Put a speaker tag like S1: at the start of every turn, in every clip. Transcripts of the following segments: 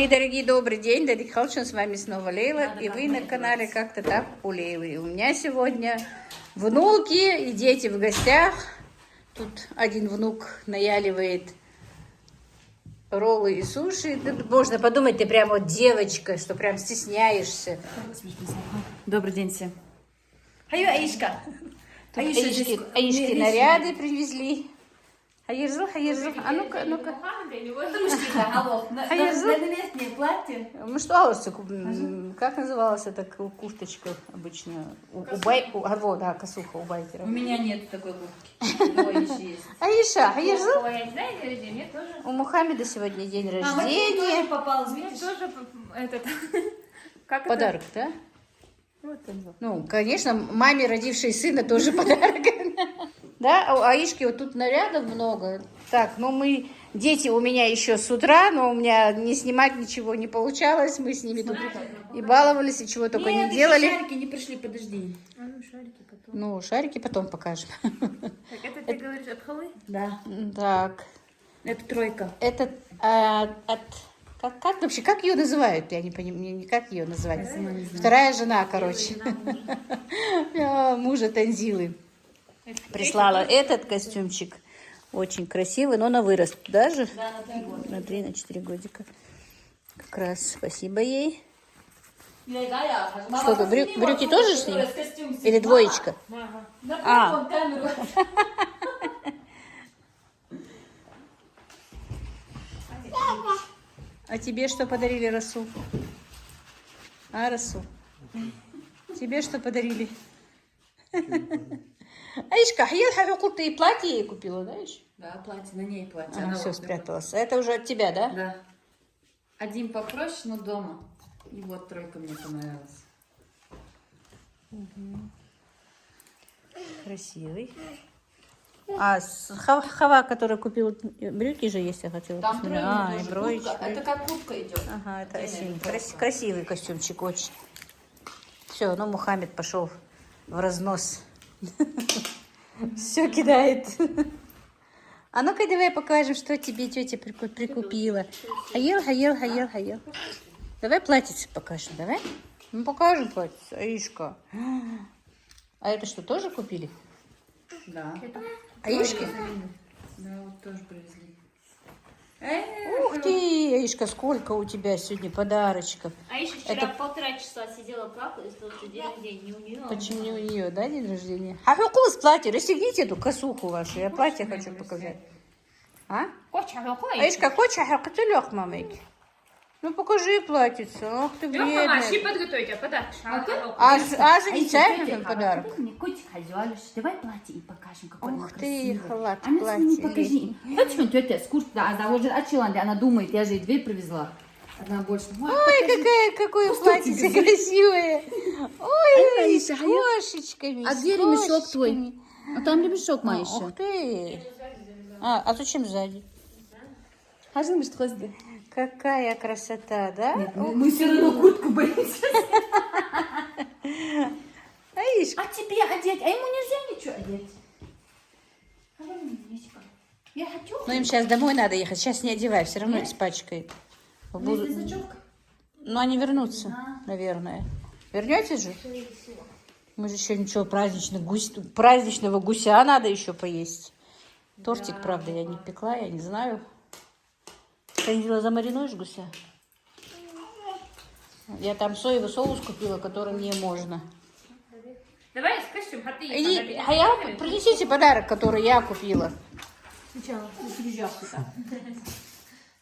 S1: Мои дорогие, добрый день. Дядя Халчин, с вами снова Лейла. И вы на канале «Как-то так» у Лейлы. И у меня сегодня внуки и дети в гостях. Тут один внук наяливает роллы и суши. Можно подумать, ты прям вот девочка, что прям стесняешься.
S2: Добрый день всем.
S1: Хаю, Аишка. Аишки наряды привезли. Хаирзу. А ну-ка.
S2: Летнее платье.
S1: Ну что, Алоса, как называлась эта курточка обычно? Да, косуха у байкеров.
S2: У меня нет такой губки. Но есть.
S1: Аиша, Хаирзу?
S3: Я не знаю, день рождения тоже.
S1: У Мухаммеда сегодня день
S2: Мне
S1: рождения.
S2: тоже попалось,
S3: Мне
S2: видишь?
S3: тоже этот... Как
S1: Подарок, да?
S3: Вот он.
S1: Ну, конечно, маме, родившей сына, тоже подарок. Да, а у Аишки вот тут нарядов много. Так, ну мы, дети у меня еще с утра, но у меня не снимать ничего не получалось. Мы с ними тут и баловались, и чего только не делали.
S2: Шарики не пришли, подожди.
S3: А ну, шарики потом.
S1: Ну, шарики потом покажем.
S3: Так, это ты говоришь от халвы?
S2: Да.
S1: Так,
S2: Это тройка.
S1: это как вообще, как ее называют? Я не понимаю, как ее называть. Вторая жена, короче. Мужа Танзилы. Прислала этот костюмчик. Очень красивый, но на вырост даже.
S2: Да, на 3 года.
S1: На 3-4 годика. Как раз спасибо ей.
S2: Что-то,
S1: брюки тоже с ним? Или двоечка?
S2: На камеру.
S1: А тебе что подарили, Расул? А, Расул? Тебе что подарили? Аишка, ты и платье ей купила, да, еще?
S2: Да, платье, на ней платье.
S1: Она
S2: Она
S1: все
S2: вот
S1: спряталась. Это уже от тебя, да?
S2: Да. Один попроще, но дома. И вот тройка мне понравилась.
S1: Красивый. А Хава, который купил брюки же есть, я хотела
S2: Там
S1: посмотреть.
S2: тройка
S1: А, и
S2: тоже.
S1: броечка.
S2: Куртка. Это как куртка идет.
S1: Ага, это
S2: Или
S1: осенний.
S2: просто.
S1: Красивый костюмчик очень. Все, ну Мухаммед пошел в разнос. Все кидает. А ну-ка давай покажем, что тебе тетя прикупила. Хаел. Давай платьице покажем, давай. Ну покажем платьице, Аишка. А это что, тоже купили?
S2: Да.
S1: Аишки?
S2: Да, вот тоже привезли.
S1: Ух ты, Аишка, сколько у тебя сегодня подарочков.
S3: А еще вчера полтора часа сидела, плакала, и сказала, что день рождения не у нее.
S1: Почему не у нее, да, день рождения? А какое платье? Расстегните эту косуху вашу, я платье хочу показать. А? Аишка, хочешь, а мамой? Ну покажи платьице. Ох ты бедная.
S3: подготовить, а подарок.
S1: А же не чайный подарок.
S2: Мне котик Хазюалюш, давай платье и покажем, какой
S1: Ух ты, халат,
S2: Она
S1: платье.
S2: покажи. Почему тетя с курткой, а заводит от Чиланды, она думает, я же ей 2 привезла. Одна больше.
S1: Ой, какое платьице красивое. Ой, с
S2: Аиша,
S1: кошечками.
S2: А
S1: с
S2: где ремешок
S1: кошечками.
S2: твой? А там ремешок моя еще.
S1: Ух ты. А зачем сзади?
S2: Хажин бишь хозды.
S1: Какая красота, да?
S2: Мы все равно куртку боимся.
S1: Аишка.
S2: А тебе одеть? А ему нельзя ничего одеть? Я хочу.
S1: Ну им сейчас домой надо ехать. Сейчас не одевай, все равно испачкает. Ну они вернутся, наверное. Вернетесь же? Мы же еще ничего праздничного гуся надо еще поесть. Тортик, правда, я не пекла, я не знаю. Танзила, замаринуешь гуся? Я там соевый соус купила, который мне можно.
S3: Давай с костюм, а ты
S1: Иди, принесите подарок, который я купила.
S3: сначала.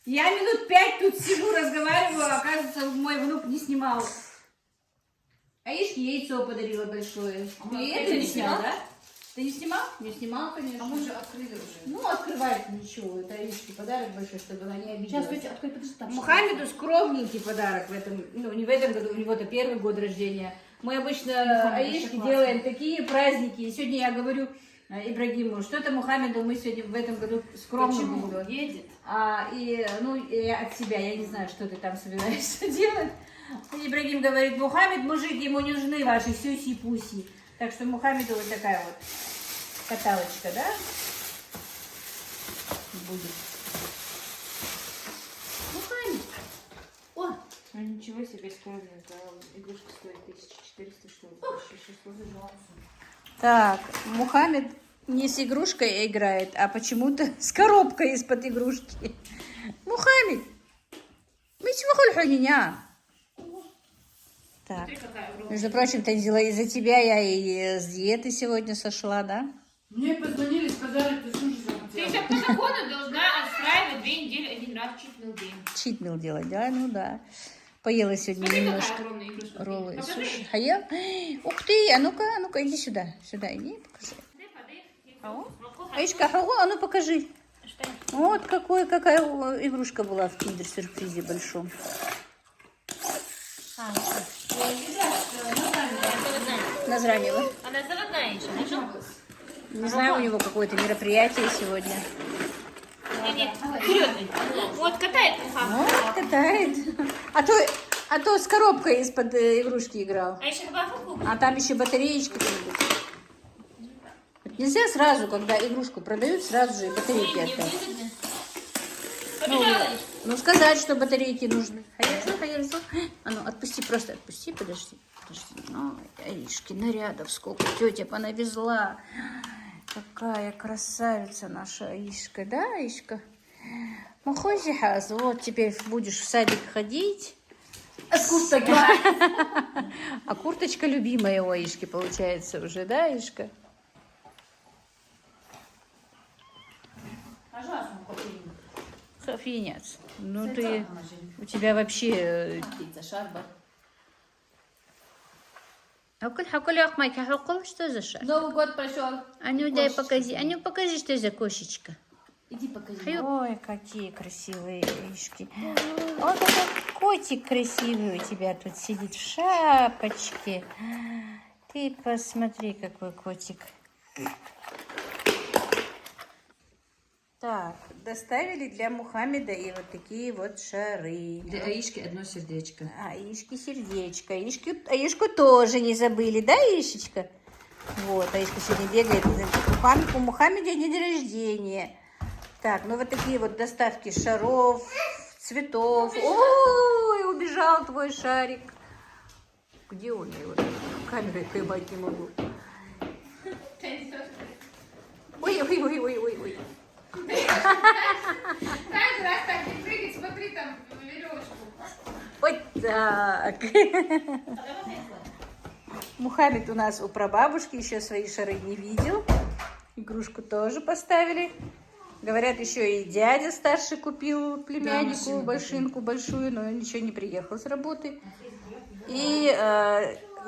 S1: Я минут 5 тут сижу, разговариваю, оказывается, мой внук не снимал. Аишке яйцо подарила большое. Ты это не снял, да? Ты не снимал? Не снимал, конечно.
S2: А мы же открыли уже.
S1: Ну, открывать ничего. Это Аишке подарок большой, чтобы она не обиделась.
S2: Сейчас, открой, подожди, там.
S1: Мухаммеду скромненький подарок в этом, ну, не в этом году, у него-то первый год рождения. Мы обычно Аишке делаем такие праздники. И сегодня я говорю Ибрагиму, что-то Мухаммеду мы сегодня в этом году скромно будем.
S2: Едет.
S1: И от себя, я не знаю, что ты там собираешься делать. Ибрагим говорит, Мухаммед, мужик, ему не нужны ваши сюси-пуси. Так что Мухаммеду вот такая вот каталочка, да? Будет. Мухаммед.
S2: купила себе скромненько. Игрушка стоит 1400, что ли, 1600 за 20.
S1: Так, Мухаммед не с игрушкой играет, а почему-то с коробкой из-под игрушки. Мухаммед, мы чего хуйня? Так, между прочим, Танзила, из-за тебя я и с диеты сегодня сошла, да?
S4: Мне позвонили, сказали, ты суши
S3: Ты
S4: захотела.
S3: же по закону должна отстраивать 2 недели один раз читный день.
S1: Читмил делать, да? Ну да. Поела сегодня
S3: Смотри,
S1: немножко.
S3: какая огромная игрушка.
S1: Роллы и
S3: Покажи.
S1: суши. А я? Ух ты, а ну-ка, иди сюда. Сюда иди, покажи. Аишка, а ну покажи.
S3: Что?
S1: Вот какая игрушка была в киндер-сюрпризе большом. Назранила.
S3: Она заводная еще, нашел?
S1: Не знаю, у него какое-то мероприятие сегодня.
S3: Нет, серьезный. Вот катает Мухаммад.
S1: Вот, катает. А то с коробкой из-под игрушки играл.
S3: А еще добавку?
S1: А там еще батареечки будут. Вот нельзя сразу, когда игрушку продают, сразу же и батарейки отдать. Ну, сказать, что батарейки нужны. Хаярзу. А ну, отпусти, просто отпусти, подожди. Ну, Аишки, нарядов сколько тетя понавезла. Какая красавица наша Аишка, да, Аишка? Махозихаз, вот теперь будешь в садик ходить. А курточка любимая у Аишки получается уже, да, Аишка? Софиняц, ну ты, у тебя вообще... Что за шар?
S2: Новый год прошел.
S1: А ну дай покажи, покажи, что за кошечка.
S2: Иди покажи.
S1: Ой, какие красивые яички. Ой, какой котик красивый у тебя тут сидит в шапочке. Ты посмотри, какой котик. Так, доставили для Мухаммеда и вот такие вот шары.
S2: Для Аишки одно сердечко.
S1: Аишки сердечко. Аишку тоже не забыли, да, Аишечка? Вот, Аишка сегодня бегает. У Мухаммеда день рождения. Так, ну вот такие вот доставки шаров, цветов. Ой, убежал твой шарик. Где он? Я его камерой поймать не могу. Ой.
S4: Каждый раз так не прыгать, смотри там веревочку.
S1: Вот так. Мухаммед у нас у прабабушки еще свои шары не видел. Игрушку тоже поставили. Говорят, еще и дядя старший купил племяннику большинку большую, но ничего не приехал с работы. И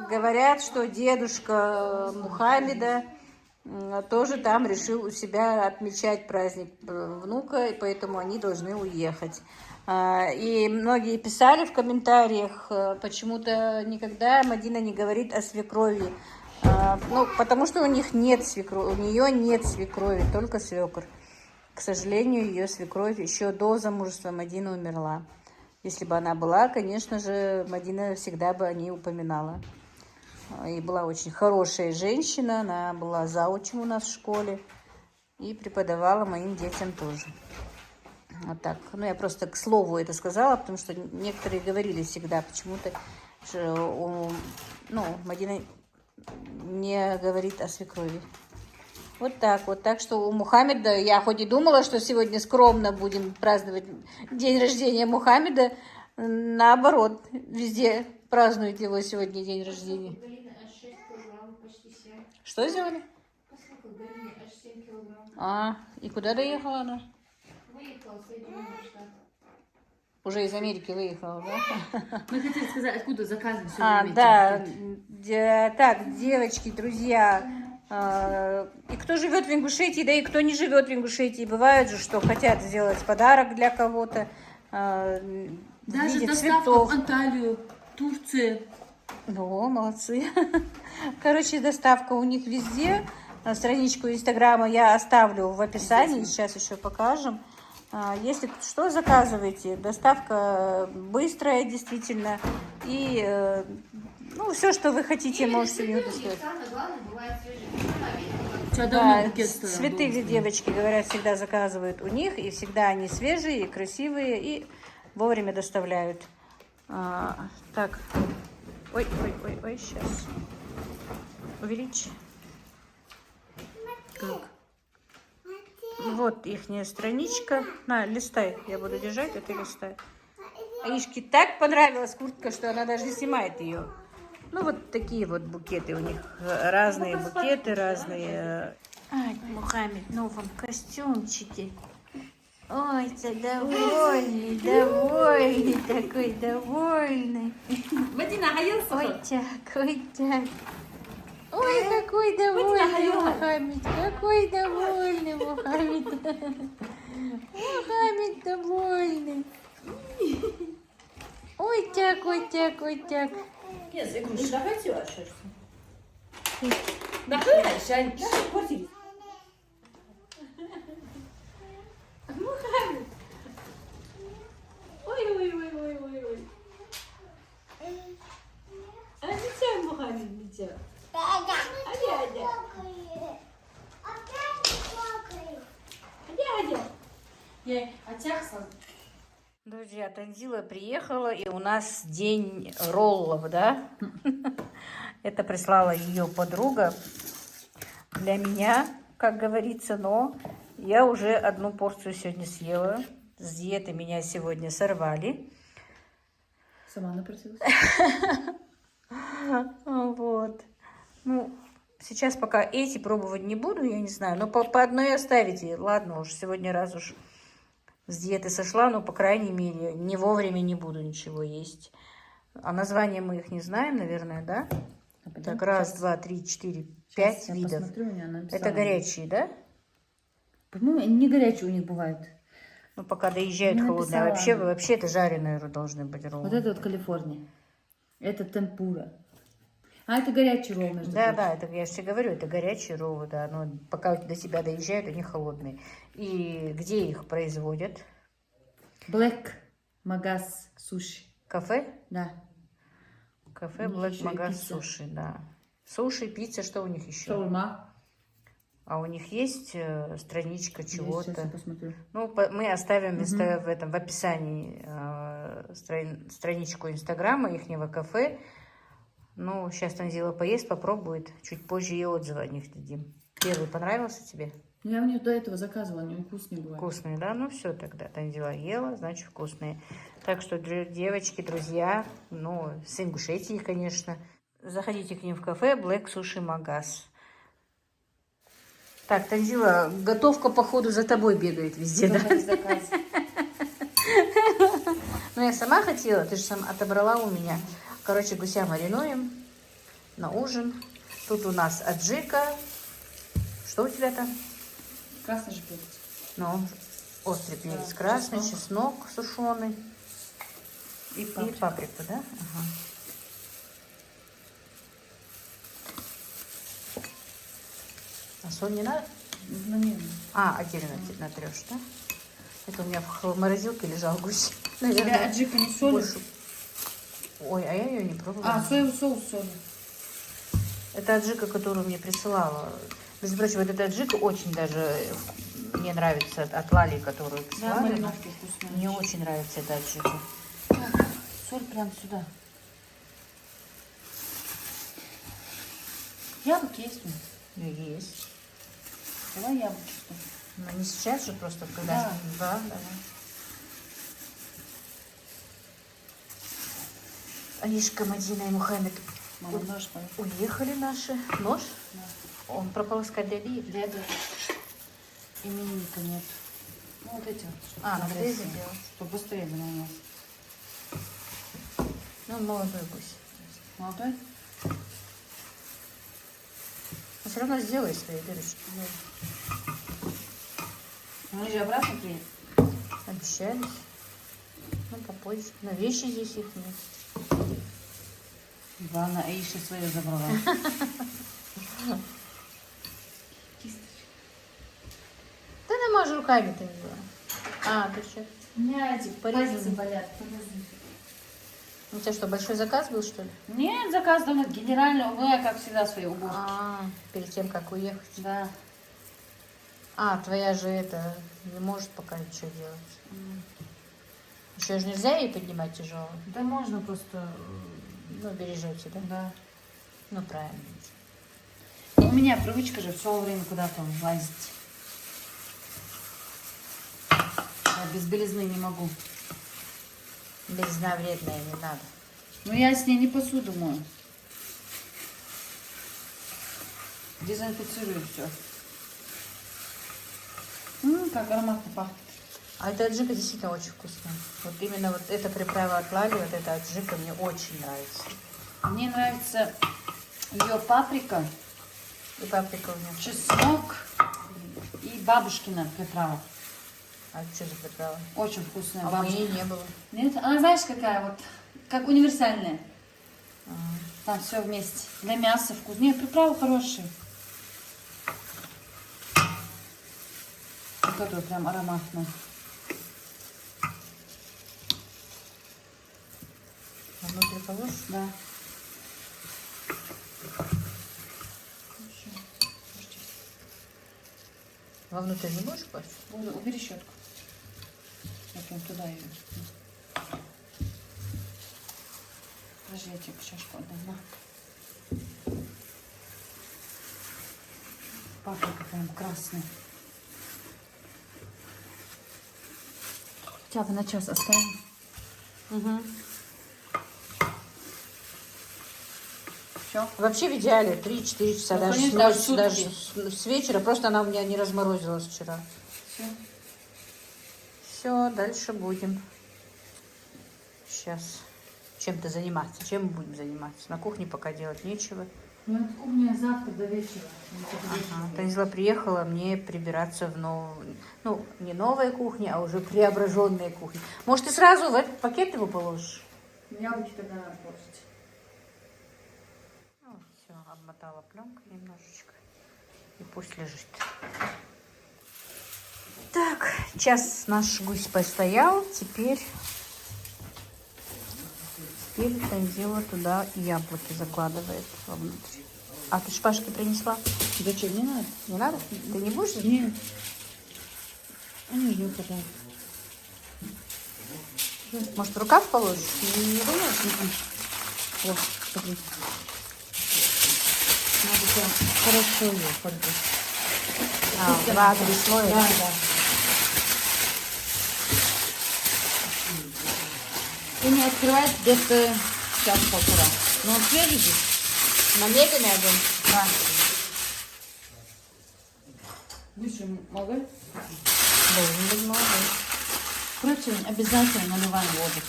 S1: говорят, что дедушка Мухаммеда тоже там решил у себя отмечать праздник внука, и поэтому они должны уехать. И многие писали в комментариях, почему-то никогда Мадина не говорит о свекрови. Ну, потому что у них нет свекрови, у нее нет свекрови, только свекр. К сожалению, ее свекровь еще до замужества Мадины умерла. Если бы она была, конечно же, Мадина всегда бы о ней упоминала. И была очень хорошая женщина, она была заучем у нас в школе и преподавала моим детям тоже. Вот так. Ну, я просто к слову это сказала, потому что некоторые говорили всегда почему-то, что Мадина не говорит о свекрови. Вот так вот. Так что у Мухаммеда, я хоть и думала, что сегодня скромно будем праздновать день рождения Мухаммеда, наоборот, везде празднуют его сегодня день рождения. Что сделали? И куда доехала она?
S3: Выехала в Соединенные Штаты.
S1: Уже из Америки выехала, да?
S2: Мы хотели сказать, откуда заказывать все
S1: Да. Так, девочки, друзья, и кто живет в Ингушетии, да и кто не живет в Ингушетии, бывает же, что хотят сделать подарок для кого-то, в
S2: Даже
S1: виде
S2: доставка
S1: цветов.
S2: в Анталию, Турция.
S1: Ну, молодцы. Короче, доставка у них везде. Страничку Инстаграма я оставлю в описании, сейчас еще покажем. Если что, заказывайте. Доставка быстрая, действительно. И все, что вы хотите, можете у них доставить.
S3: Самое главное, бывает
S1: Да, цветы девочки, говорят, всегда заказывают у них. И всегда они свежие, и красивые, и вовремя доставляют. Так. Ой, сейчас. Увеличь. Так. Вот ихняя страничка. На, листай. Я буду держать, а ты листай. Аишке так понравилась куртка, что она даже не снимает ее. Ну, вот такие вот букеты у них. Разные букеты, разные. Ай, Мухаммед, ну, вон костюмчики. Ой, ты довольный, такой довольный.
S2: Мадина, hayırlısı.
S1: Ой, так, ой, так. Ой, какой довольный Мухаммед, какой довольный Мухаммед. Мухаммед довольный. Ой, так, ой, так, ой, так.
S2: Yes, игрушки. Давайте ашерsin. Нахуй, Шань, портили. Мухаммед. Ой. А ничего, Мухаммед, ничего. Hadi. Я отягсан.
S1: Друзья, Танзила приехала, и у нас день роллов, да? Это прислала ее подруга для меня, как говорится, но я уже одну порцию сегодня съела. С диеты меня сегодня сорвали.
S2: Сама напросилась.
S1: Вот. Ну, сейчас пока эти пробовать не буду, я не знаю. Но по одной оставите. Ладно уж, сегодня раз уж с диеты сошла, но, по крайней мере, не вовремя не буду ничего есть. А названия мы их не знаем, наверное, да? Так, раз, два, три, четыре, пять видов.
S2: Посмотрю, у нее написала.
S1: Это горячие, да?
S2: По-моему, не горячие у них бывают.
S1: Ну, пока доезжают
S2: Не
S1: холодные. А
S2: написала.
S1: вообще это жареные должны быть роллы.
S2: Вот это вот Калифорния. Это темпура. А это горячий ролл, между
S1: Да,
S2: прочим.
S1: да, это я же тебе говорю, это горячие роллы, да, но пока до тебя доезжают, они холодные. И где их производят?
S2: Black Магаз Суши.
S1: Кафе?
S2: Да.
S1: Кафе
S2: У них
S1: Black
S2: еще и
S1: Magaz
S2: пицца.
S1: Суши, да. Суши, пицца, что у них еще?
S2: Шаурма.
S1: А у них есть страничка
S2: Сейчас я
S1: чего-то?
S2: посмотрю.
S1: Ну, мы оставим в описании страничку Инстаграма ихнего кафе. Ну, сейчас Танзила поест, попробует. Чуть позже и отзывы о них дадим. Первый понравился тебе?
S2: Я у них до этого заказывала, они вкусные бывают.
S1: Вкусные, да? Ну, все тогда. Танзила ела, значит, вкусные. Так что, девочки, друзья, ну, с Ингушетии, конечно, заходите к ним в кафе Black Sushi Magaz. Так, Танзила, готовка, походу, за тобой бегает везде, да?
S2: Заказ.
S1: Ну, я сама хотела, ты же сам отобрала у меня. Короче, гуся маринуем на ужин. Тут у нас аджика. Что у тебя там?
S2: Красный же перец.
S1: Ну, острый перец
S2: Да,
S1: красный, чеснок сушеный.
S2: И
S1: И паприку, да? Ага. А соль не надо?
S2: Ну, не.
S1: А, отдельно натрешь, да? Это у меня в морозилке лежал гусь.
S2: У тебя аджика не солит?
S1: Больше. Ой, а я ее не пробовала.
S2: А, соевый соус солит.
S1: Это аджика, которую мне присылала. Между прочим, вот эта аджика очень даже мне нравится от Лали, которую
S2: Да,
S1: присылала.
S2: маринадки вкусные.
S1: Мне очень нравится эта аджика.
S2: Соль прям сюда. Яблоки есть у меня?
S1: Есть.
S2: Давай яблочко.
S1: Но не сейчас же, просто когда... Да, давай. Аишка, Мадина и Мухаммед
S2: Мама, нож мой.
S1: уехали наши. Нож?
S2: Да.
S1: Он прополоскать для Лии.
S2: Деда. Именинника нет. Ну, вот эти вот.
S1: А, надо
S2: красивые.
S1: резать делать.
S2: Чтобы быстрее было у нас.
S1: Ну, он молодой гусь.
S2: Молодой?
S1: Но все равно сделай свои дырочки.
S2: Мы же обратно приедем.
S1: Обещались. Ну, попозже. Но вещи здесь их нет.
S2: Ивана Аиша свое забрала.
S1: Да она можешь руками-то не было. А, ты что?
S2: У меня эти
S1: Порезаны.
S2: пальцы болят.
S1: У тебя что, большой заказ был, что ли?
S2: Нет, заказ дома генеральный. У меня, как всегда, свои уборки.
S1: Перед тем, как уехать.
S2: Да.
S1: А, твоя же это не может пока ничего делать. Еще же нельзя ей поднимать тяжело.
S2: Да можно просто...
S1: Ну, бережете, да?
S2: Да.
S1: Ну, правильно.
S2: У меня привычка же все время куда-то лазить. Я без белизны не могу.
S1: Белизна вредная, не надо.
S2: Но я с ней не посуду мою. Дезинфицирую все. Как ароматно пахнет.
S1: А эта аджика действительно очень вкусная. Вот именно вот эта приправа от Лали, вот эта аджика мне очень нравится.
S2: Мне нравится ее паприка,
S1: И паприка у меня.
S2: чеснок и бабушкина приправа.
S1: А что за приправа?
S2: Очень вкусная
S1: А у
S2: бабушка.
S1: моей не было.
S2: Нет, она знаешь какая вот, как универсальная.
S1: Ага.
S2: Там все вместе. Для мяса вкус. Нет, приправа хорошая. Вот это вот прям ароматная.
S1: А внутри положишь?
S2: Да.
S1: Вовнутрь не будешь класть?
S2: Буду, убери щетку. Вот он туда ее. Подожди, я тебе чашку отдам. На. Паприка прям красная. Хотя бы на час оставим.
S1: Угу.
S2: Все.
S1: Вообще в идеале 3-4 часа,
S2: Ну,
S1: даже,
S2: конечно,
S1: с ночи,
S2: сутки.
S1: даже с вечера. Просто она у меня не разморозилась вчера.
S2: Все.
S1: Все, дальше будем. Сейчас чем-то заниматься. Чем мы будем заниматься? На кухне пока делать нечего.
S2: Ну, это кухня завтра до вечера.
S1: Ага. Танзила приехала мне прибираться в новую... Ну, не новая кухня, а уже преображенная кухня. Может, ты сразу в этот пакет его положишь?
S2: Яблоки тогда надо положить.
S1: Ну, все, обмотала пленкой немножечко. И пусть лежит. Так, час наш гусь постоял. Теперь Танзила туда яблоки закладывает вовнутрь. А ты шпажки принесла?
S2: Зачем? Не надо.
S1: Не надо? Ты не будешь?
S2: Нет. Они ее хватает.
S1: Может, в рукав положишь? Не думаешь?
S2: Вот, смотри. Надо прям хорошо ее подбить.
S1: А, 2-3 слоя?
S2: Да, да. И не открывать где-то час-полтора. Но он свежий здесь?
S1: На медленный огонь?
S2: Да. Выше молодой?
S1: Должен быть молодой.
S2: Впрочем, обязательно наливаем воду.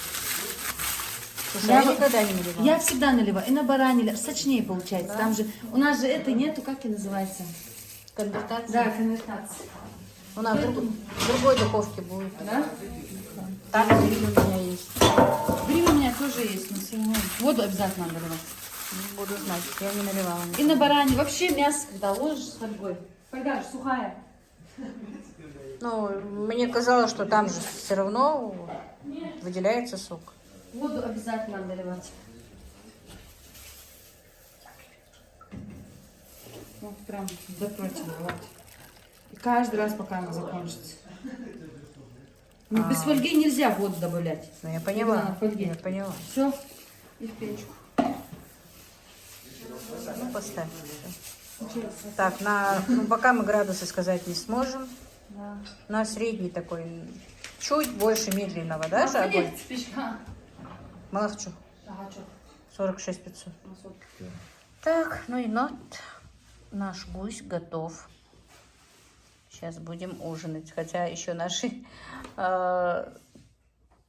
S1: Слушай, я никогда не наливала.
S2: Я всегда наливаю. И на баране сочнее получается. Да? Там же, у нас же это нету, как и называется?
S1: Конвертация?
S2: Да, конвертация.
S1: У нас в другой духовке будет.
S2: Да?
S1: Там гриль у меня есть.
S2: Гриль у меня тоже есть, но все равно. Воду обязательно надо наливать.
S1: Не буду знать, я не наливала.
S2: И на баране вообще мясо, когда ложишь с фольгой. Фольга же сухая.
S1: Ну, мне казалось, что там же все равно выделяется сок.
S2: Воду обязательно надо наливать. Вот прям до противня, вот. И каждый раз, пока она закончится. Ну, без фольги нельзя воду добавлять.
S1: Ну, я
S2: Именно
S1: поняла.
S2: на фольге.
S1: Я поняла.
S2: Все, и в печку.
S1: Ну, поставь. Всё. Так, пока мы градусы сказать не сможем.
S2: Да.
S1: На средний такой, чуть больше медленного, да, же огонь?
S2: Спичка.
S1: Малахчу.
S2: Ага, что?
S1: 46 500. Так, ну и наш гусь готов. Сейчас будем ужинать. Хотя еще наши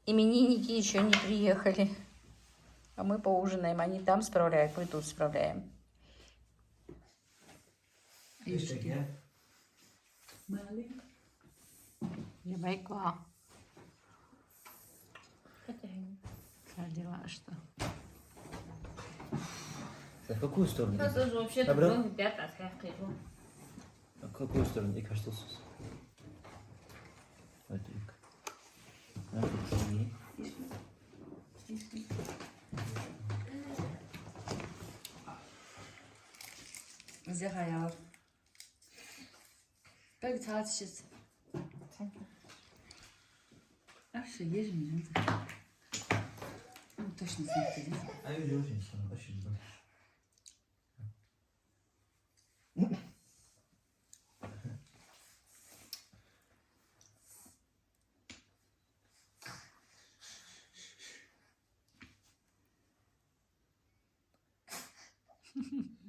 S1: именинники еще не приехали. А мы поужинаем. Они там справляют, мы тут справляем. Я байкла. Дела, что?
S5: В какую сторону?
S3: Сейчас уже вообще-то
S5: Добро?
S3: был пятый,
S5: В какую сторону? Ik ga stilstaan. Natuurlijk. Nou, goed, zie je.
S2: Sehr geil. Как сейчас? Ach, Все, ешь, не Ну, точно знаете, да?
S5: А я видел очень сильно, очень много.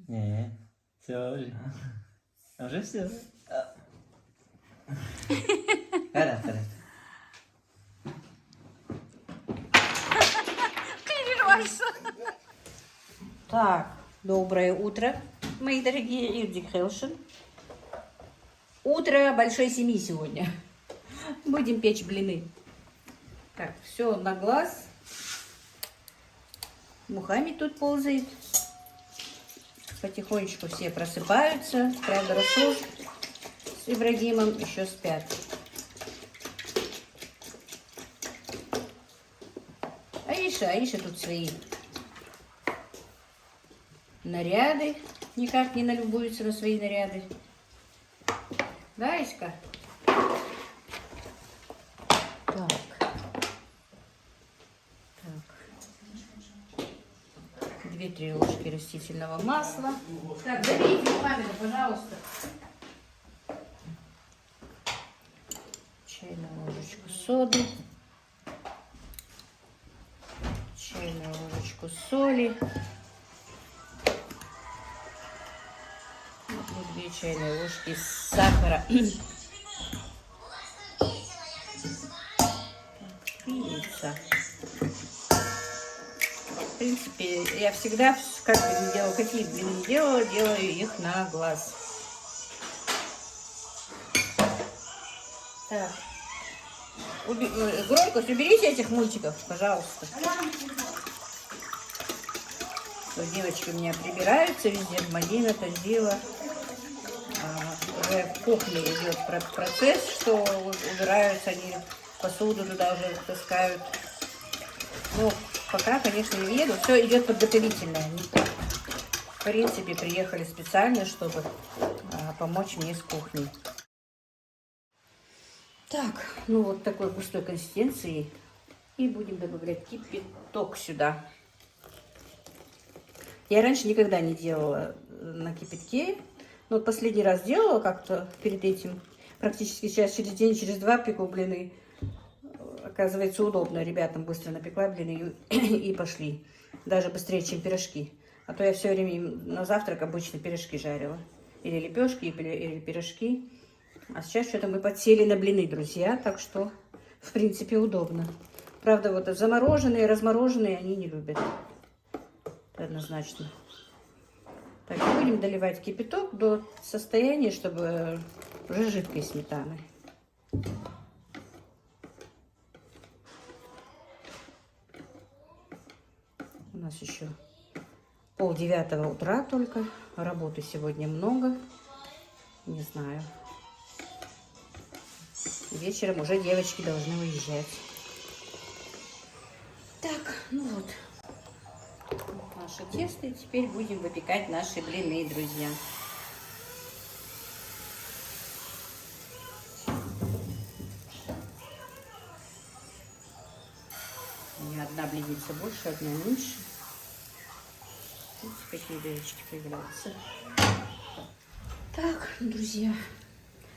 S5: Не, все уже. Уже все. Пора.
S1: Так, доброе утро, мои дорогие Ирдик Хелшин. Утро большой семьи сегодня. Будем печь блины. Так, все на глаз. Мухами тут ползает. Потихонечку все просыпаются. Правда, Расул с Ибрагимом еще спят. Аиша тут свои наряды. Никак не налюбуется на свои наряды. Да, Аиська? Так. 2-3 ложки растительного масла. Так, забейте камеру, пожалуйста. Чайную ложечку соды. Чайную ложечку соли. 2 чайные ложки сахара. И яйца. В принципе, я всегда, как бы не делала, какие блины не делала, делаю их на глаз. Так. Громкость, уберите этих мультиков, пожалуйста. То девочки у меня прибираются везде, Мадина, Танзила. Уже в кухне идет процесс, что убираются они, посуду туда уже таскают. Ну, пока, конечно, не еду. Все идет подготовительное. В принципе, приехали специально, чтобы помочь мне с кухней. Так, ну вот такой густой консистенции. И будем добавлять кипяток сюда. Я раньше никогда не делала на кипятке. Но вот последний раз делала как-то перед этим. Практически сейчас через день, через два пеку блины. Оказывается, удобно ребятам. Быстро напекла блины и пошли. Даже быстрее, чем пирожки. А то я все время им на завтрак обычно пирожки жарила. Или лепешки, или пирожки. А сейчас что-то мы подсели на блины, друзья. Так что, в принципе, удобно. Правда, вот замороженные, размороженные они не любят. Это однозначно. Так, будем доливать кипяток до состояния, чтобы уже жидкой сметаны. У нас еще 8:30 утра только. Работы сегодня много. Не знаю. Вечером уже девочки должны уезжать. Так, ну вот. Наше тесто. И теперь будем выпекать наши блины, друзья. У меня одна блинница больше, одна меньше. Видите, какие дырочки появляются. Так, друзья.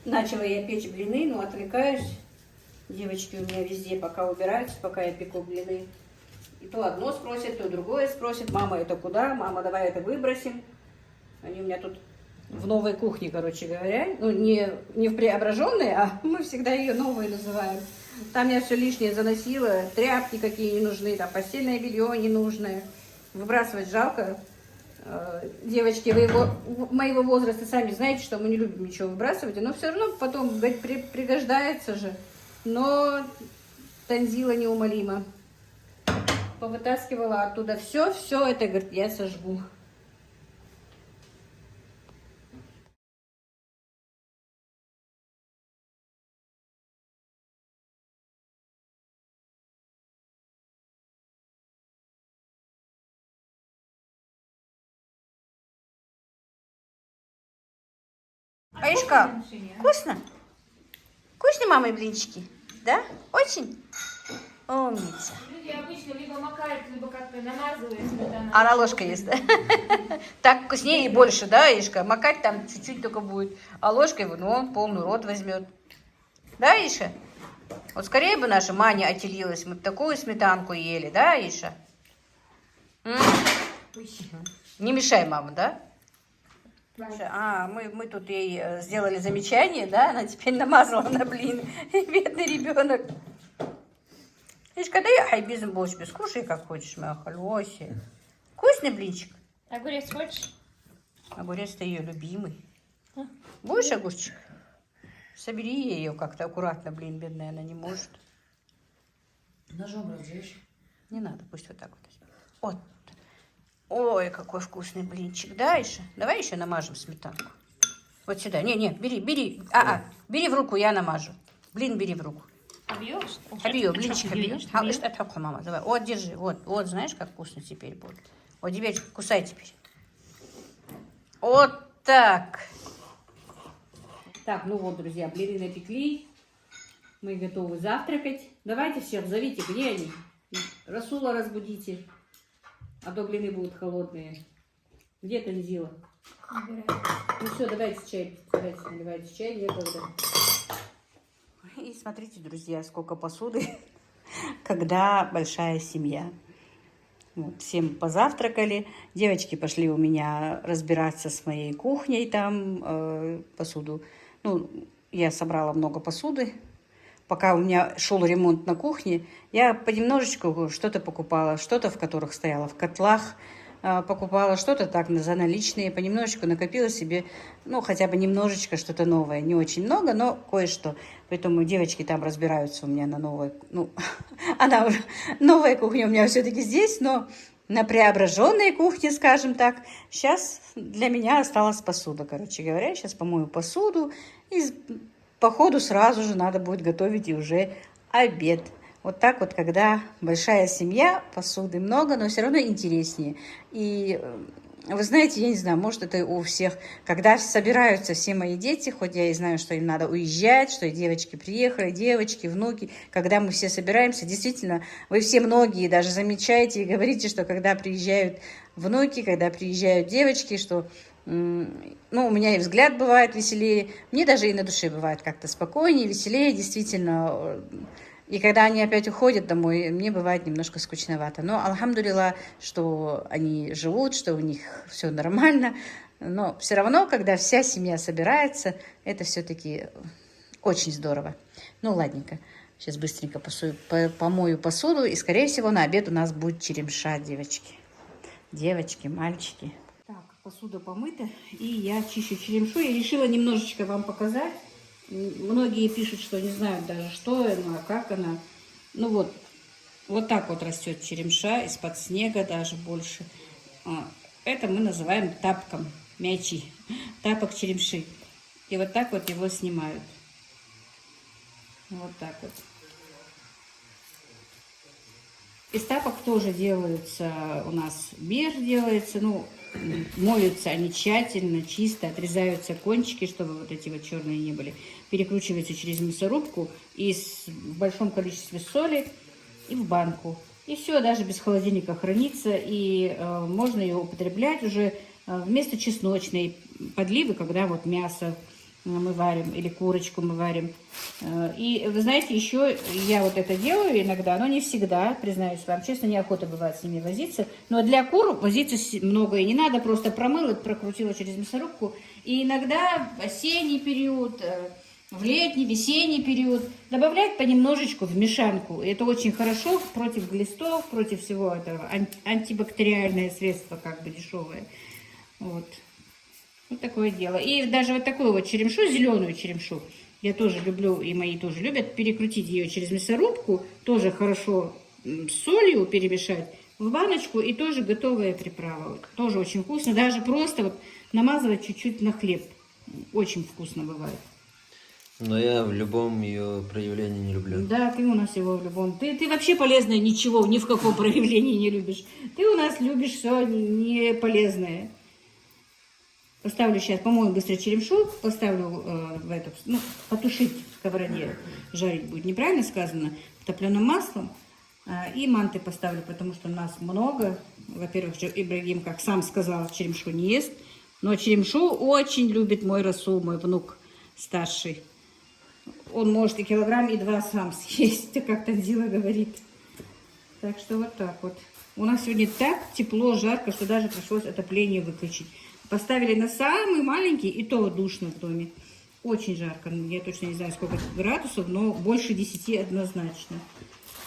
S1: Начала я печь блины, но отвлекаюсь. Девочки у меня везде пока убираются, пока я пеку блины. И то одно спросят, то другое спросят. Мама, это куда? Мама, давай это выбросим. Они у меня тут в новой кухне, короче говоря. Ну, не в преображенной, а мы всегда ее новой называем. Там я все лишнее заносила. Тряпки какие не нужны, там постельное белье ненужное. Выбрасывать жалко. Девочки, вы моего возраста сами знаете, что мы не любим ничего выбрасывать. Но все равно потом пригождается же. Но Танзила неумолима. Повытаскивала оттуда все это, говорит, я сожгу. Аишка, вкусно? Вкусные мамы блинчики? Да? Очень? Умница.
S3: Люди обычно либо макают, либо как-то намазывают.
S1: А на ложка есть, да? Так вкуснее и больше, да, Ишка? Макать там чуть-чуть только будет. А ложкой, ну, он полный рот возьмет. Да, Иша? Вот скорее бы наша Маня отелилась, мы бы такую сметанку ели, да, Иша? Не мешай, мама, да? А, мы тут ей сделали замечание, да? Она теперь намазала на блин. Бедный ребенок. Ишка, дай хайбизм бочку, скушай как хочешь, моя холёся. Вкусный блинчик?
S3: Огурец хочешь?
S1: Огурец-то ее любимый. Будешь огурчик? Собери ее как-то аккуратно, блин, бедная, она не может.
S2: Ножом разрежь.
S1: Не надо, пусть вот так вот. Вот. Ой, какой вкусный блинчик, да, Иша? Давай еще намажем сметанку. Вот сюда. Не, бери. Бери в руку, я намажу. Блин, бери в руку.
S3: Объешь?
S1: Обью, блинчик обью. Мама, давай. Вот, держи. Вот, знаешь, как вкусно теперь будет. Вот, теперь кусай теперь. Вот так. Так, ну вот, друзья, блины напекли. Мы готовы завтракать. Давайте всех зовите, где они? Расула разбудите. А то блины будут холодные. Где Танзила? Ну все, давайте чай. Давайте наливайте чай, некогда. И смотрите, друзья, сколько посуды, когда большая семья. Вот, всем позавтракали. Девочки пошли у меня разбираться с моей кухней там, посуду. Ну, я собрала много посуды. Пока у меня шел ремонт на кухне, я понемножечку что-то покупала, что-то в которых стояла в котлах, покупала что-то так за наличные, понемножечку накопила себе, ну, хотя бы немножечко что-то новое. Не очень много, но кое-что. Поэтому девочки там разбираются у меня на новой, ну, новая кухня у меня все-таки здесь, но на преображенной кухне, скажем так, сейчас для меня осталась посуда, короче говоря. Сейчас помою посуду и по ходу сразу же надо будет готовить и уже обед. Вот так вот, когда большая семья, посуды много, но все равно интереснее. И вы знаете, я не знаю, может это у всех, когда собираются все мои дети, хоть я и знаю, что им надо уезжать, что и девочки приехали, девочки, внуки, когда мы все собираемся, действительно, вы все многие даже замечаете и говорите, что когда приезжают внуки, когда приезжают девочки, что ну, у меня и взгляд бывает веселее, мне даже и на душе бывает как-то спокойнее, веселее, действительно. И когда они опять уходят домой, мне бывает немножко скучновато. Но, алхамдулилла, что они живут, что у них все нормально. Но все равно, когда вся семья собирается, это все-таки очень здорово. Ну, ладненько. Сейчас быстренько помою посуду. И, скорее всего, на обед у нас будет черемша, девочки. Девочки, мальчики. Так, посуда помыта. И я чищу черемшу. Я решила немножечко вам показать. Многие пишут, что не знают даже, что она, как она. Ну вот так вот растет черемша, из-под снега даже больше. Это мы называем тапком, мячи, тапок черемши. И вот так вот его снимают. Вот так вот. Из тапок тоже делаются, у нас беж делается, ну, моются они тщательно, чисто, отрезаются кончики, чтобы вот эти вот черные не были. Перекручиваются через мясорубку и в большом количестве соли и в банку. И все, даже без холодильника хранится, и можно ее употреблять уже вместо чесночной подливы, когда вот мясо мы варим или курочку мы варим. И вы знаете, еще я вот это делаю иногда, но не всегда, признаюсь вам, честно, неохота бывает с ними возиться. Но для кур возиться много и не надо, просто промыла, прокрутила через мясорубку. И иногда в осенний период, в летний, весенний период добавлять понемножечку в мешанку. И это очень хорошо против глистов, против всего этого. Антибактериальное средство, как бы дешевое. Вот. Вот такое дело. И даже вот такую вот черемшу, зеленую черемшу, я тоже люблю, и мои тоже любят, перекрутить ее через мясорубку, тоже хорошо с солью перемешать в баночку, и тоже готовая приправа. Тоже очень вкусно. Даже просто вот намазывать чуть-чуть на хлеб. Очень вкусно бывает.
S5: Но я в любом ее проявлении не люблю.
S1: Да, ты у нас его в любом. Ты вообще полезное ничего, ни в каком проявлении не любишь. Ты у нас любишь все не полезное. Поставлю сейчас, помою быстро черемшу, поставлю в эту, ну, потушить в сковороде, жарить будет неправильно сказано, топленым маслом.
S2: И манты поставлю, потому что нас много. Во-первых, Ибрагим, как сам сказал, черемшу не ест. Но черемшу очень любит мой Расул, мой внук старший. Он может и килограмм, и 2 сам съесть, как Танзила говорит. Так что вот так вот. У нас сегодня так тепло, жарко, что даже пришлось отопление выключить. Поставили на самый маленький, и то душно в доме. Очень жарко. Я точно не знаю, сколько градусов, но больше 10 однозначно.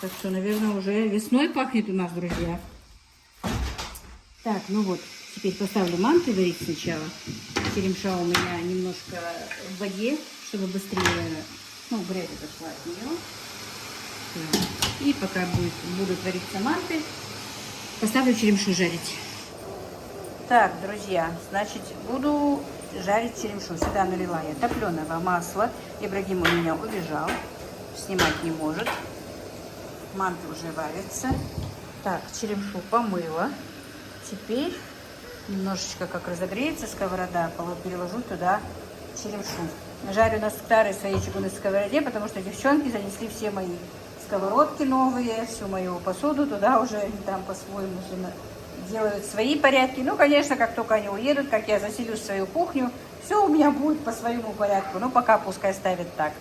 S2: Так что, наверное, уже весной пахнет у нас, друзья. Так, ну вот. Теперь поставлю манты варить сначала. Черемша у меня немножко в воде, чтобы быстрее, ну, грязь отошла от нее. Так. И пока будут вариться манты, поставлю черемшу жарить. Так, друзья, значит, буду жарить черемшу. Сюда налила я топленого масла. Ибрагим у меня убежал, снимать не может. Манты уже варятся. Так, черемшу помыла. Теперь немножечко как разогреется сковорода, переложу туда черемшу. Жарю на старой своей чугунной сковороде, потому что девчонки занесли все мои сковородки новые, всю мою посуду туда уже, они там по-своему делают свои порядки. Ну, конечно, как только они уедут, как я заселюсь в свою кухню, все у меня будет по своему порядку. Но пока пускай ставят так.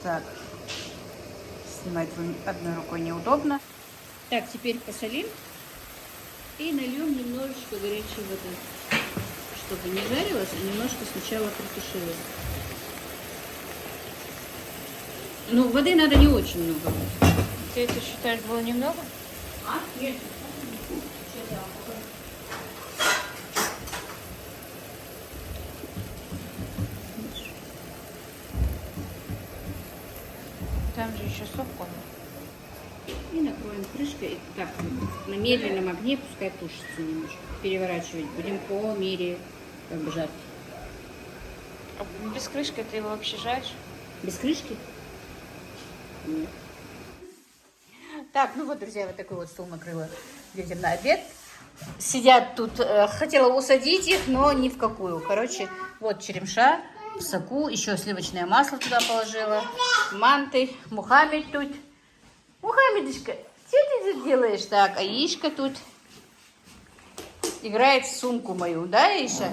S2: Так, снимать одной рукой неудобно. Так, теперь посолим. И нальем немножечко горячей воды, чтобы не жарилось, а немножко сначала притушилось. Ну, воды надо не очень много.
S3: Ты это считаешь было немного?
S2: А? Нет.
S3: Там же еще сок, по-моему.
S2: И накроем крышкой. Так, на медленном огне пускай тушится немножко. Переворачивать будем по мере как бы жарки.
S3: А без крышки ты его вообще жаришь?
S2: Без крышки? Нет.
S1: Так, ну вот, друзья, вот такой вот стол накрыла детям на обед. Сидят тут, хотела усадить их, но ни в какую. Короче, вот черемша в соку, еще сливочное масло туда положила, манты, Мухаммед тут. Мухаммедочка, что ты тут делаешь? Так, Аишка тут играет в сумку мою, да, Аиша?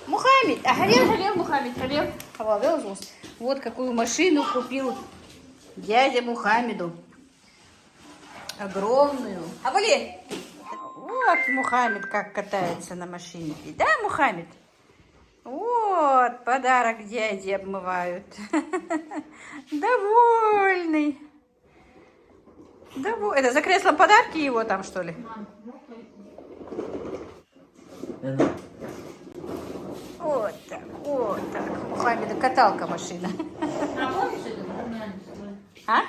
S1: Мухаммед, халел, Мухаммед, халел. Вот какую машину купил дядя Мухаммеду. Огромную. Авали! Вот Мухаммед как катается на машине. Да, Мухаммед? Вот, подарок дяди обмывают. Довольный. Это за креслом подарки его там, что ли? Вот так, вот так. Мухаммеда каталка машина. А?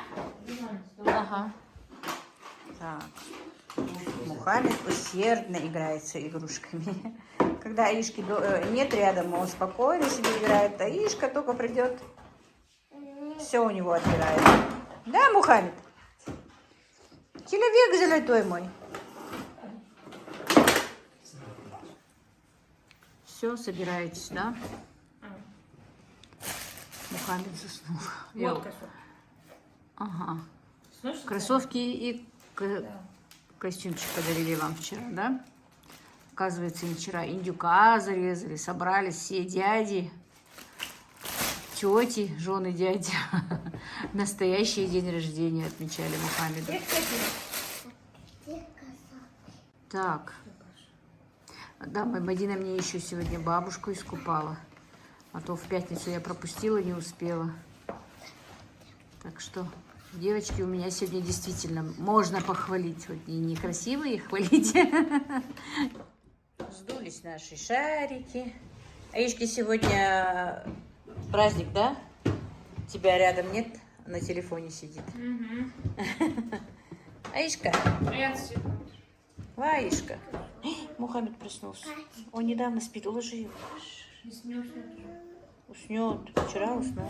S1: Ага. Так. Мухаммед усердно играется игрушками. Когда Аишки нет рядом, он спокойно себе играет. А Аишка только придет, все у него отбирает. Да, Мухаммед? Человек золотой мой. Все, собираетесь, да? Мухаммед заснул.
S3: Вот кроссовки.
S1: Ага.
S3: Слышишь?
S1: Кроссовки и костюмчик подарили вам вчера, да? Оказывается, им вчера индюка зарезали, собрались все дяди, тети, жены дяди. Настоящий день рождения отмечали Мухаммеду. Так. Да, Мадина мне еще сегодня бабушку искупала. А то в пятницу я пропустила, не успела. Так что, девочки, у меня сегодня действительно можно похвалить. Вот и некрасиво их хвалить. Сдулись наши шарики. Аишки сегодня праздник, да? Тебя рядом нет? На телефоне сидит. Аишка. Аишка. Мухаммед проснулся. Он недавно спит. Уложи его. Уснет. Вчера уснул.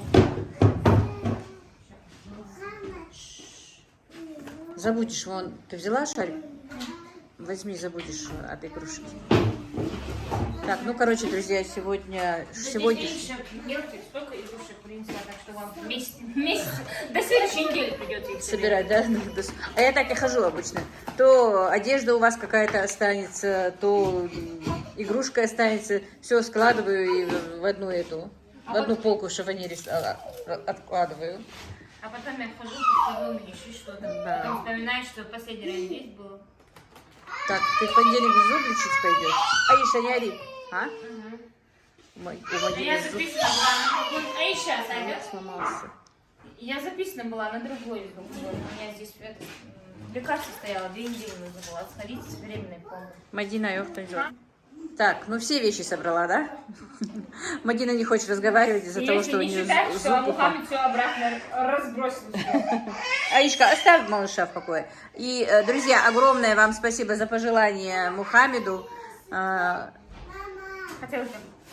S1: Забудешь, вон, ты взяла шарик? Возьми, забудешь от игрушки. Так, ну, короче, друзья, сегодня...
S3: Меньше делайте, столько игрушек принесла, так что вам месяц до следующей недели придется их
S1: Собирать, да? А я так и хожу обычно. То одежда у вас какая-то останется, то игрушка останется. Все складываю и в одну полку шифоньере откладываю.
S3: А потом я хожу, подумаешь, и что-то.
S1: Да.
S3: Потом вспоминаешь, что последний раз здесь было.
S1: Так, ты в понедельник зуб лечить пойдешь? Аиша, не ори. А? У
S3: Я
S1: Мадины зуб
S3: записана была на другой... А и сейчас, Аня?
S1: сломался.
S3: Я записана была на другой зуб. У меня здесь лекарство стояло, 2 недели нужно было сходить с беременной помощью.
S1: Мадина, ёхта. Так, ну все вещи собрала, да? Мадина не хочет разговаривать из-за того, что у нее
S3: считать,
S1: зуб
S3: что
S1: упал.
S3: Мухаммед все обратно разбросил.
S1: Аишка, оставь малыша в покое. И, друзья, огромное вам спасибо за пожелание Мухаммеду.
S3: Хотела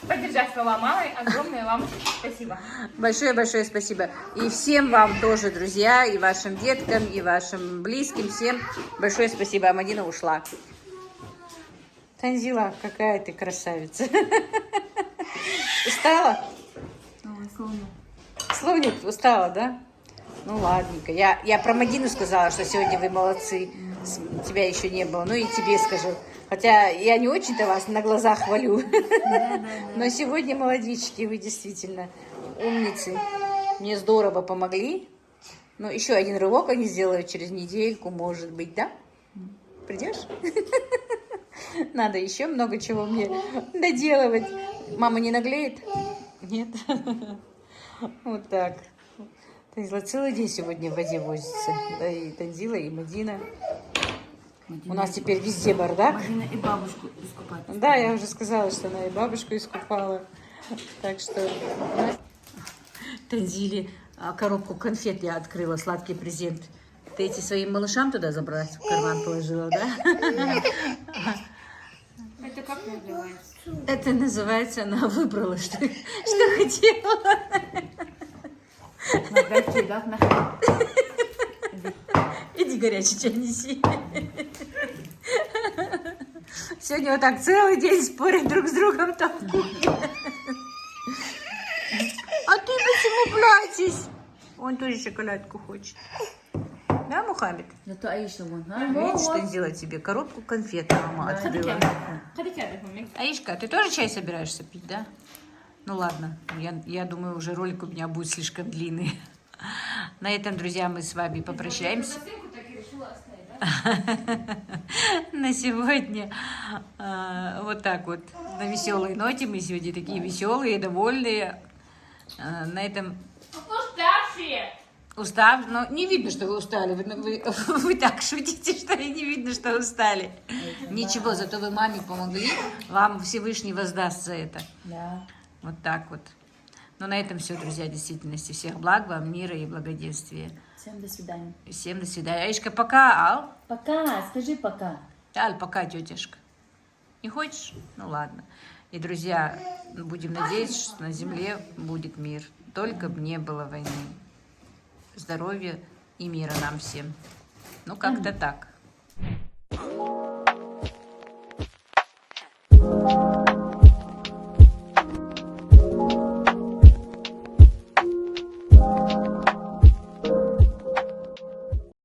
S3: поддержать слова мамы. Огромное вам спасибо.
S1: Большое-большое спасибо. И всем вам тоже, друзья, и вашим деткам, и вашим близким, всем большое спасибо. А Мадина ушла. Танзила, какая ты красавица. Устала? Словник, устала, да? Ну, ладненько. Я про Мадину сказала, что сегодня вы молодцы. Тебя еще не было. Ну, и тебе скажу. Хотя я не очень-то вас на глазах хвалю. Но сегодня, молодички, вы действительно умницы. Мне здорово помогли. Ну, еще один рывок они сделают через недельку, может быть, да? Придешь? Надо еще много чего мне доделывать. Мама не наглеет? Нет? Вот так. Танзила целый день сегодня в воде возится. Да, и Танзила, и Мадина. У нас теперь везде бардак.
S2: Мадина и бабушку искупать.
S1: Да, я уже сказала, что она и бабушку искупала. Так что... Танзиле коробку конфет я открыла, сладкий презент. Ты эти своим малышам туда забрала, в карман положила, да?
S3: Это как называется?
S1: Это называется, она выбрала, что хотела. Иди горячий чай неси. Сегодня вот так целый день спорят друг с другом там в кухне. А ты почему плачешь? Он тоже шоколадку хочет. Да, Мухаммед?
S2: Зато Аиша вон,
S1: Видишь, что сделать тебе? Коробку конфет мама открыла. Аишка, ты тоже чай собираешься пить, да? Ну ладно, я думаю, уже ролик у меня будет слишком длинный. На этом, друзья, мы с вами попрощаемся. На сегодня вот так вот. На веселой ноте. Мы сегодня такие веселые, довольные. На этом...
S3: Уставшие!
S1: Но не видно, что вы устали. Вы так шутите, что и не видно, что устали. Ничего, зато вы маме помогли. Вам Всевышний воздаст за это.
S2: Да.
S1: Вот так вот. Ну, на этом все, друзья, в действительности. Всех благ вам, мира и благоденствия.
S2: Всем до свидания.
S1: Всем до свидания. Аишка, пока, Ал.
S2: Пока, скажи пока.
S1: Аль, пока, тетяшка. Не хочешь? Ну, ладно. И, друзья, будем надеяться, что на земле будет мир. Только бы не было войны. Здоровья и мира нам всем. Ну, как-то так.